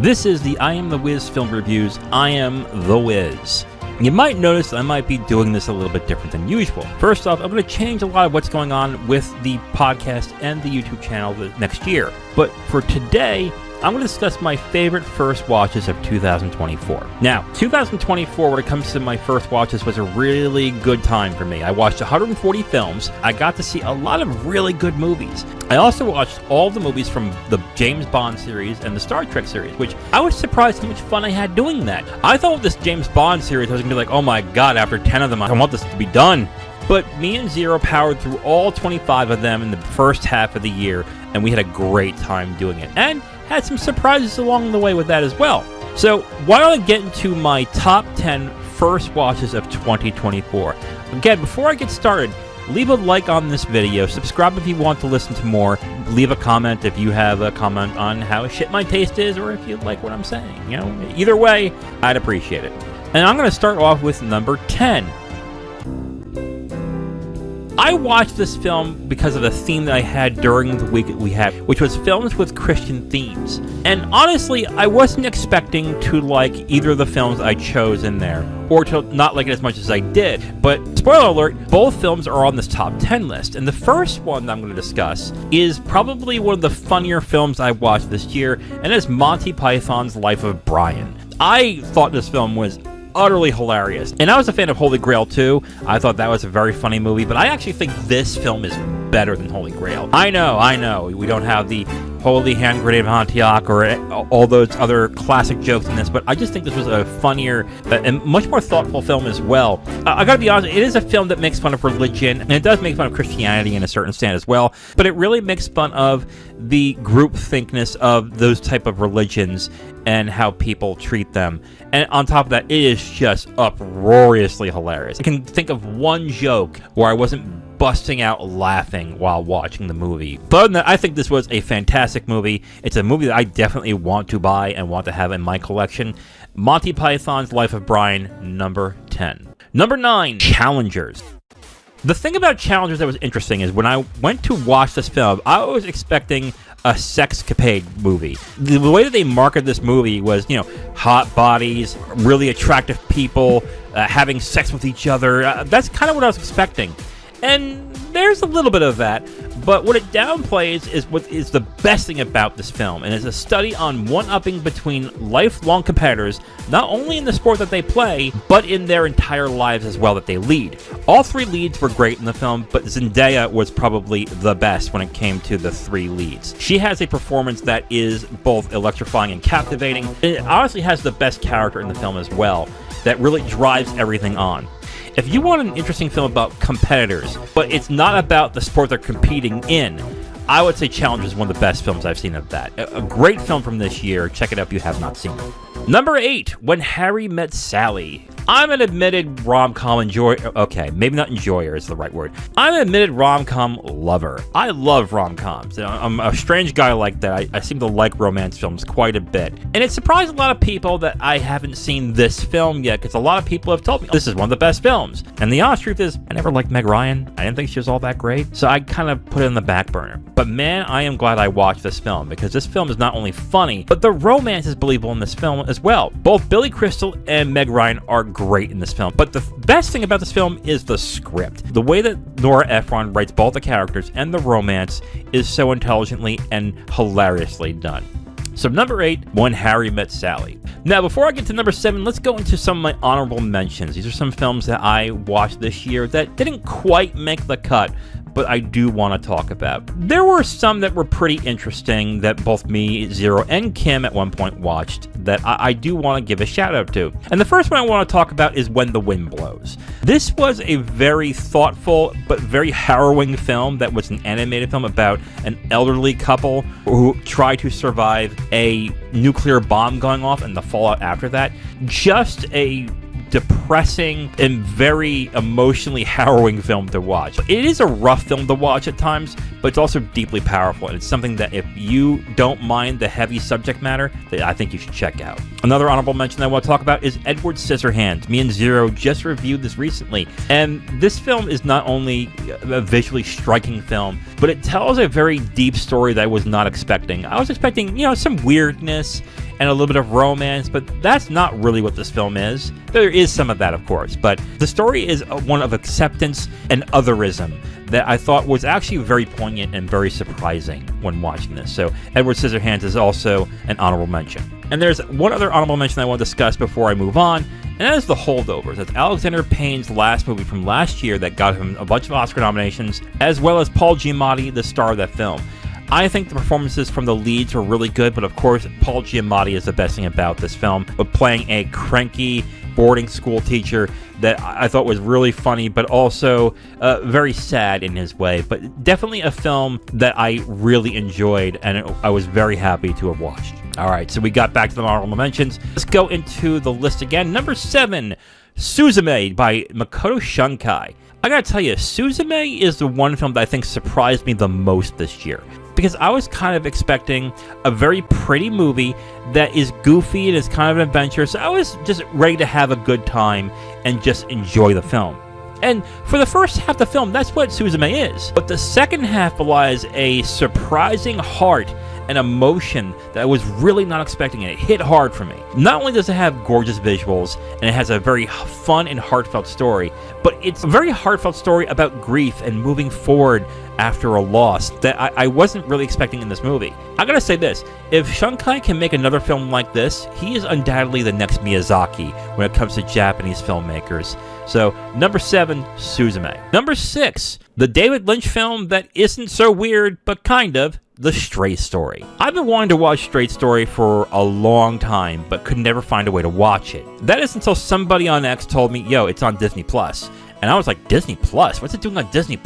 This is the I Am the Wiz Film Reviews. I am the Wiz. You might notice I might be doing this a little bit different than usual. First off, I'm going to change a lot of what's going on with the podcast and the YouTube channel next year. But for today, I'm going to discuss my favorite first watches of 2024. Now, 2024, when it comes to my first watches, was a really good time for me. I watched 140 films. I got to see a lot of really good movies. I also watched all the movies from the James Bond series and the Star Trek series, which I was surprised how much fun I had doing that. I thought with this James Bond series, I was going to be like, oh my god, after 10 of them, I want this to be done. But me and Zero powered through all 25 of them in the first half of the year, and we had a great time doing it. And had some surprises along the way with that as well. So why don't I get into my top 10 first watches of 2024. Again, before I get started, leave a like on this video, subscribe if you want to listen to more, leave a comment if you have a comment on how shit my taste is, or if you like what I'm saying. You know, either way, I'd appreciate it. And I'm going to start off with number 10. I watched this film because of the theme that I had during the week that we had, which was films with Christian themes. And honestly, I wasn't expecting to like either of the films I chose in there, or to not like it as much as I did. But spoiler alert, both films are on this top 10 list. And the first one that I'm going to discuss is probably one of the funnier films I watched this year, and it's Monty Python's Life of Brian. I thought this film was utterly hilarious. And I was a fan of Holy Grail too. I thought that was a very funny movie, but I actually think this film is better than Holy Grail. I know. We don't have the Holy Hand Grenade of Antioch or all those other classic jokes in this, but I just think this was a funnier and much more thoughtful film as well. I gotta be honest, it is a film that makes fun of religion, and it does make fun of Christianity in a certain extent as well, but it really makes fun of the groupthinkness of those type of religions and how people treat them. And on top of that, it is just uproariously hilarious. I can think of one joke where I wasn't busting out laughing while watching the movie. But other than that, I think this was a fantastic movie. It's a movie that I definitely want to buy and want to have in my collection. Monty Python's Life of Brian, number 10. Number 9, Challengers. The thing about Challengers that was interesting is when I went to watch this film, I was expecting a sexcapade movie. The way that they marketed this movie was, you know, hot bodies, really attractive people, having sex with each other. That's kind of what I was expecting. And there's a little bit of that, but what it downplays is what is the best thing about this film, and it's a study on one-upping between lifelong competitors, not only in the sport that they play, but in their entire lives as well that they lead. All three leads were great in the film, but Zendaya was probably the best when it came to the three leads. She has a performance that is both electrifying and captivating. It honestly has the best character in the film as well, that really drives everything on. If you want an interesting film about competitors, but it's not about the sport they're competing in, I would say Challengers is one of the best films I've seen of that. A great film from this year. Check it out if you have not seen it. Number 8, When Harry Met Sally. I'm an admitted rom-com enjoyer. Okay, maybe not enjoyer is the right word. I'm an admitted rom-com lover. I love rom-coms. I'm a strange guy like that. I seem to like romance films quite a bit. And it surprised a lot of people that I haven't seen this film yet, because a lot of people have told me this is one of the best films. And the honest truth is, I never liked Meg Ryan. I didn't think she was all that great. So I kind of put it in the back burner. But man, I am glad I watched this film, because this film is not only funny, but the romance is believable in this film as well. Both Billy Crystal and Meg Ryan are great in this film, but the best thing about this film is the script. The way that Nora Ephron writes both the characters and the romance is so intelligently and hilariously done. So number 8, When Harry Met Sally. Now, before I get to number 7, let's go into some of my honorable mentions. These are some films that I watched this year that didn't quite make the cut, but I do want to talk about. There were some that were pretty interesting that both me, Zero, and Kim at one point watched that I do want to give a shout out to. And the first one I want to talk about is When the Wind Blows. This was a very thoughtful but very harrowing film that was an animated film about an elderly couple who try to survive a nuclear bomb going off and the fallout after that. Just a depressing and very emotionally harrowing film to watch. It is a rough film to watch at times, but it's also deeply powerful, and it's something that if you don't mind the heavy subject matter, that I think you should check out. Another honorable mention I want to talk about is Edward Scissorhands. Me and Zero just reviewed this recently, and this film is not only a visually striking film, but it tells a very deep story that I was not expecting. I was expecting, some weirdness and a little bit of romance, but that's not really what this film is. There is some of that, of course, but the story is one of acceptance and otherism that I thought was actually very poignant and very surprising when watching this. So Edward Scissorhands is also an honorable mention. And there's one other honorable mention I want to discuss before I move on, and that is The Holdovers. That's Alexander Payne's last movie from last year that got him a bunch of Oscar nominations, as well as Paul Giamatti, the star of that film. I think the performances from the leads were really good, but of course, Paul Giamatti is the best thing about this film, but playing a cranky boarding school teacher that I thought was really funny, but also very sad in his way. But definitely a film that I really enjoyed, and I was very happy to have watched. All right, so we got back to the honorable mentions. Let's go into the list again. Number 7, Suzume by Makoto Shinkai. I gotta tell you, Suzume is the one film that I think surprised me the most this year, because I was kind of expecting a very pretty movie that is goofy and is kind of an adventure, so I was just ready to have a good time and just enjoy the film. And for the first half of the film, that's what Suzume is. But the second half belies a surprising heart and emotion that I was really not expecting, and it hit hard for me. Not only does it have gorgeous visuals, and it has a very fun and heartfelt story, but it's a very heartfelt story about grief and moving forward after a loss that I wasn't really expecting in this movie. I gotta say this, if Shinkai can make another film like this, he is undoubtedly the next Miyazaki when it comes to Japanese filmmakers. So, number 7, Suzume. Number 6, the David Lynch film that isn't so weird, but kind of, The Straight Story. I've been wanting to watch Straight Story for a long time, but could never find a way to watch it. That is until somebody on X told me, yo, it's on Disney+. And I was like, Disney+? What's it doing on Disney+?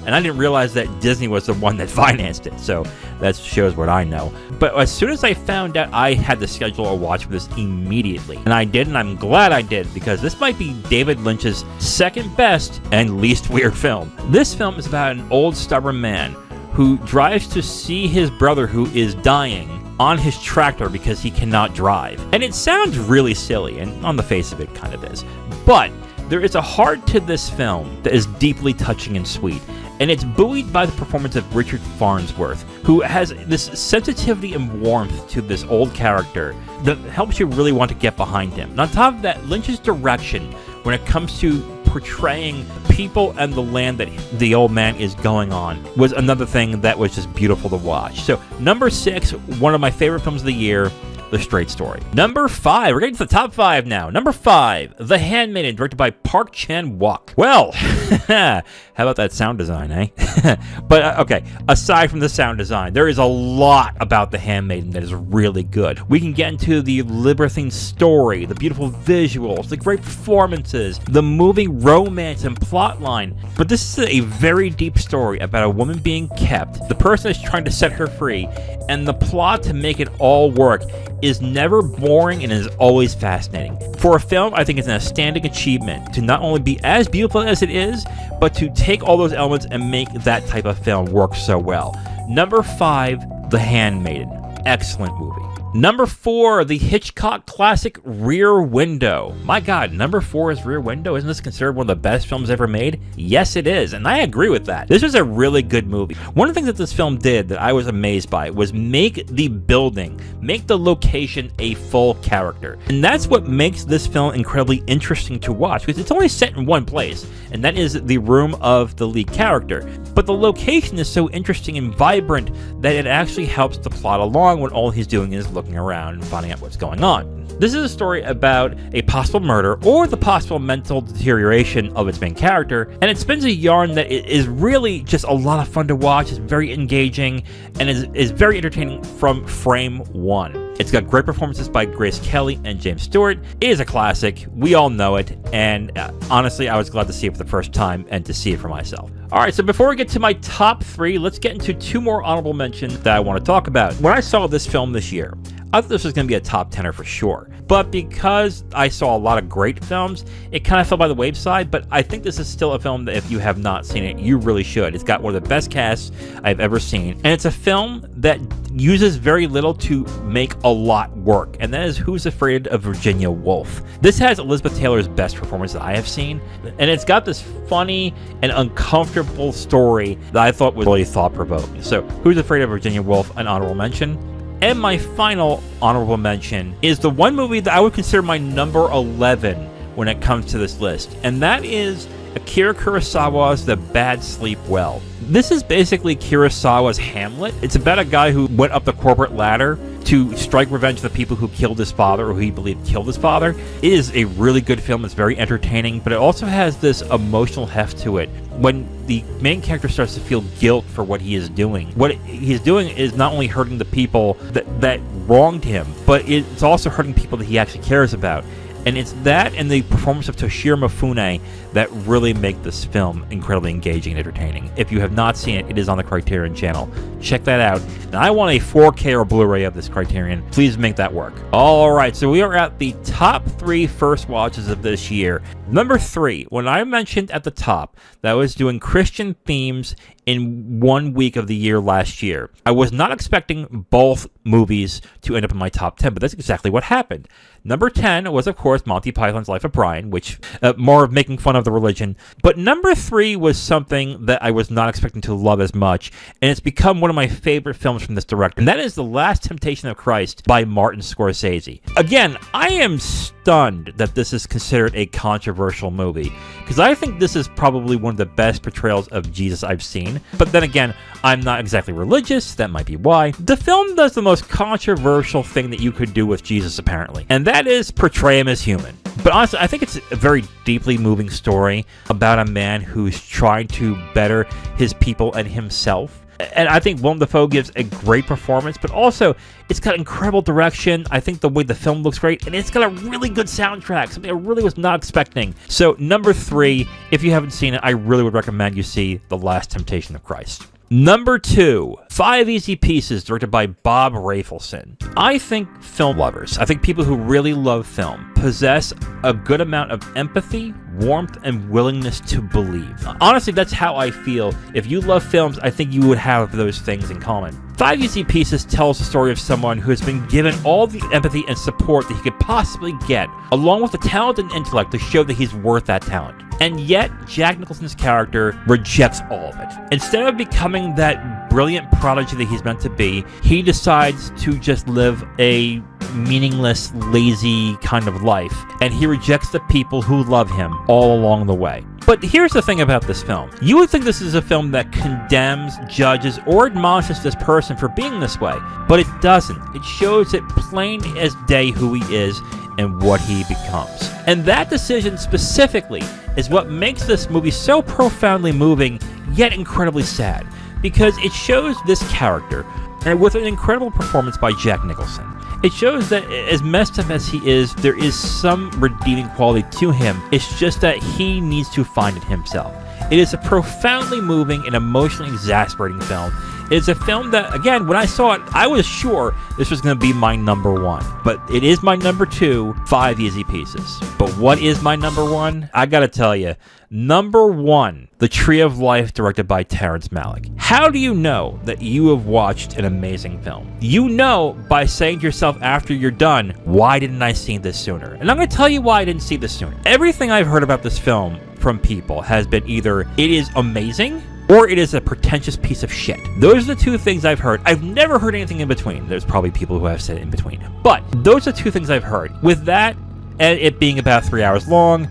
And I didn't realize that Disney was the one that financed it, so that shows what I know. But as soon as I found out, I had to schedule a watch for this immediately. And I did, and I'm glad I did, because this might be David Lynch's second best and least weird film. This film is about an old stubborn man who drives to see his brother who is dying on his tractor because he cannot drive. And it sounds really silly, and on the face of it kind of is. But there is a heart to this film that is deeply touching and sweet. And it's buoyed by the performance of Richard Farnsworth, who has this sensitivity and warmth to this old character that helps you really want to get behind him. And on top of that, Lynch's direction when it comes to portraying people and the land that the old man is going on was another thing that was just beautiful to watch. So, number 6, one of my favorite films of the year, The Straight Story. Number 5, we're getting to the top 5 now. Number 5, The Handmaiden, directed by Park Chan-wook. Well, how about that sound design, eh? But, okay, aside from the sound design, there is a lot about The Handmaiden that is really good. We can get into the liberating story, the beautiful visuals, the great performances, the moving romance and plotline. But this is a very deep story about a woman being kept. The person is trying to set her free, and the plot to make it all work is never boring and is always fascinating. For a film, I think it's an outstanding achievement to not only be as beautiful as it is, but to take all those elements and make that type of film work so well. Number 5, The Handmaiden. Excellent movie. Number 4, the Hitchcock classic Rear Window. My God, number 4 is Rear Window. Isn't this considered one of the best films ever made? Yes, it is, and I agree with that. This was a really good movie. One of the things that this film did that I was amazed by was make the building, make the location a full character. And that's what makes this film incredibly interesting to watch, because it's only set in one place, and that is the room of the lead character. But the location is so interesting and vibrant that it actually helps the plot along when all he's doing is looking around and finding out what's going on. This is a story about a possible murder or the possible mental deterioration of its main character, and it spins a yarn that is really just a lot of fun to watch. It's very engaging and is very entertaining from frame one. It's got great performances by Grace Kelly and James Stewart. It is a classic. We all know it, and honestly, I was glad to see it for the first time and to see it for myself. All right, so before we get to my top 3, let's get into 2 more honorable mentions that I want to talk about. When I saw this film this year, I thought this was going to be a top 10er for sure. But because I saw a lot of great films, it kind of fell by the wayside. But I think this is still a film that if you have not seen it, you really should. It's got one of the best casts I've ever seen. And it's a film that uses very little to make a lot work. And that is Who's Afraid of Virginia Woolf. This has Elizabeth Taylor's best performance that I have seen. And it's got this funny and uncomfortable story that I thought was really thought-provoking. So Who's Afraid of Virginia Woolf, an honorable mention. And my final honorable mention is the one movie that I would consider my number 11 when it comes to this list, and that is Akira Kurosawa's The Bad Sleep Well. This is basically Kurosawa's Hamlet. It's about a guy who went up the corporate ladder to strike revenge on the people who killed his father, or who he believed killed his father. It is a really good film. It's very entertaining, but it also has this emotional heft to it. When the main character starts to feel guilt for what he is doing, what he's doing is not only hurting the people that wronged him, but it's also hurting people that he actually cares about. And it's that and the performance of Toshiro Mifune that really make this film incredibly engaging and entertaining. If you have not seen it, it is on the Criterion channel. Check that out. And I want a 4K or Blu-ray of this Criterion. Please make that work. Alright, so we are at the top 3 first watches of this year. Number 3, when I mentioned at the top that I was doing Christian themes in 1 week of the year last year, I was not expecting both movies to end up in my top 10, but that's exactly what happened. Number 10 was, of course, Monty Python's Life of Brian, which more of making fun of the religion. But number 3 was something that I was not expecting to love as much, and it's become one of my favorite films from this director, and that is The Last Temptation of Christ by Martin Scorsese. Again, I am stunned that this is considered a controversial movie, because I think this is probably one of the best portrayals of Jesus I've seen. But then again, I'm not exactly religious, that might be why. The film does the most controversial thing that you could do with Jesus, apparently, and that is portray him as human. But honestly, I think it's a very deeply moving story about a man who's trying to better his people and himself. And I think Willem Dafoe gives a great performance, but also it's got incredible direction. I think the way the film looks great, and it's got a really good soundtrack, something I really was not expecting. So number 3, if you haven't seen it, I really would recommend you see The Last Temptation of Christ. Number 2, 5 Easy Pieces, directed by Bob Rafelson. I think film lovers, I think people who really love film, possess a good amount of empathy, warmth, and willingness to believe. Honestly, that's how I feel. If you love films, I think you would have those things in common. 5 Easy Pieces tells the story of someone who has been given all the empathy and support that he could possibly get, along with the talent and intellect to show that he's worth that talent. And yet, Jack Nicholson's character rejects all of it. Instead of becoming that brilliant prodigy that he's meant to be, he decides to just live a meaningless, lazy kind of life, and he rejects the people who love him all along the way. But here's the thing about this film. You would think this is a film that condemns, judges, or admonishes this person for being this way, but it doesn't. It shows it plain as day who he is and what he becomes. And that decision specifically is what makes this movie so profoundly moving, yet incredibly sad, because it shows this character, and with an incredible performance by Jack Nicholson, it shows that as messed up as he is, there is some redeeming quality to him. It's just that he needs to find it himself. It is a profoundly moving and emotionally exasperating film. It is a film that, again, when I saw it, I was sure this was going to be my number 1. But it is my number 2, 5 Easy Pieces. But what is my number 1? I gotta tell you, number 1, The Tree of Life, directed by Terrence Malick. How do you know that you have watched an amazing film? You know by saying to yourself after you're done, why didn't I see this sooner? And I'm going to tell you why I didn't see this sooner. Everything I've heard about this film from people has been either it is amazing or it is a pretentious piece of shit. Those are the 2 things I've heard. I've never heard anything in between. There's probably people who have said in between. But those are 2 things I've heard. With that, and it being about 3 hours long,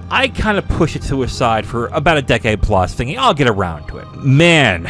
I kind of push it to a side for about a decade plus, thinking I'll get around to it. Man,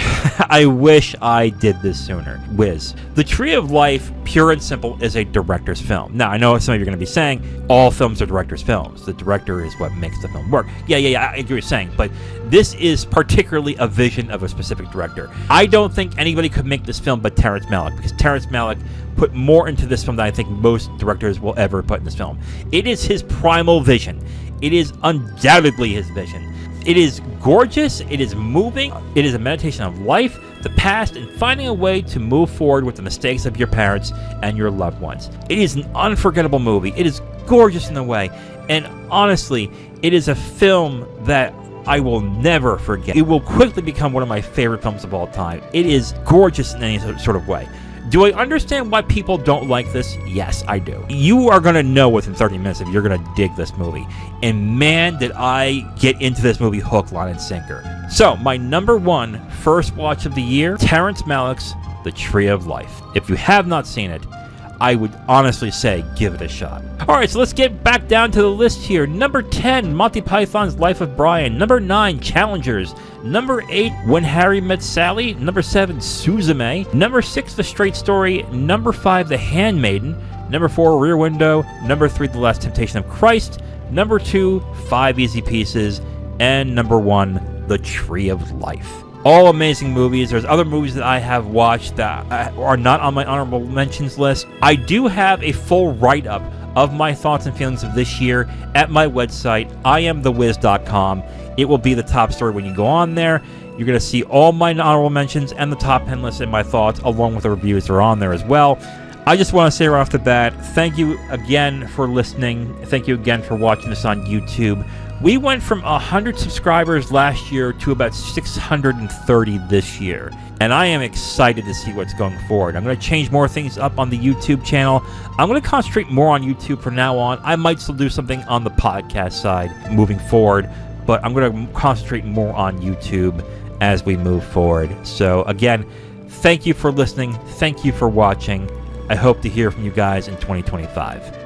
I wish I did this sooner. Whiz. The Tree of Life, pure and simple, is a director's film. Now, I know some of you are going to be saying, all films are director's films. The director is what makes the film work. Yeah, I agree with you saying, but this is particularly a vision of a specific director. I don't think anybody could make this film but Terrence Malick, because Terrence Malick put more into this film than I think most directors will ever put in this film. It is his primal vision. It is undoubtedly his vision. It is gorgeous, it is moving, it is a meditation of life, the past, and finding a way to move forward with the mistakes of your parents and your loved ones. It is an unforgettable movie. It is gorgeous in a way, and honestly, it is a film that I will never forget. It will quickly become one of my favorite films of all time. It is gorgeous in any sort of way. Do I understand why people don't like this? Yes, I do. You are going to know within 30 minutes if you're going to dig this movie. And man, did I get into this movie hook, line, and sinker. So, my number 1 first watch of the year, Terrence Malick's The Tree of Life. If you have not seen it, I would honestly say give it a shot. Alright, so let's get back down to the list here. Number 10, Monty Python's Life of Brian. Number 9, Challengers. Number 8, When Harry Met Sally. Number 7, Suzume. Number 6, The Straight Story. Number 5, The Handmaiden. Number 4, Rear Window. Number 3, The Last Temptation of Christ. Number 2, 5 Easy Pieces. And number 1, The Tree of Life. All amazing movies. There's other movies that I have watched that are not on my honorable mentions list. I do have a full write-up of my thoughts and feelings of this year at my website, IamTheWiz.com. It will be the top story when you go on there. You're going to see all my honorable mentions and the top 10 list and my thoughts, along with the reviews that are on there as well. I just want to say right off the bat, thank you again for listening. Thank you again for watching this on YouTube. We went from 100 subscribers last year to about 630 this year, and I am excited to see what's going forward. I'm going to change more things up on the YouTube channel. I'm going to concentrate more on YouTube from now on. I might still do something on the podcast side moving forward, but I'm going to concentrate more on YouTube as we move forward. So again, thank you for listening. Thank you for watching. I hope to hear from you guys in 2025.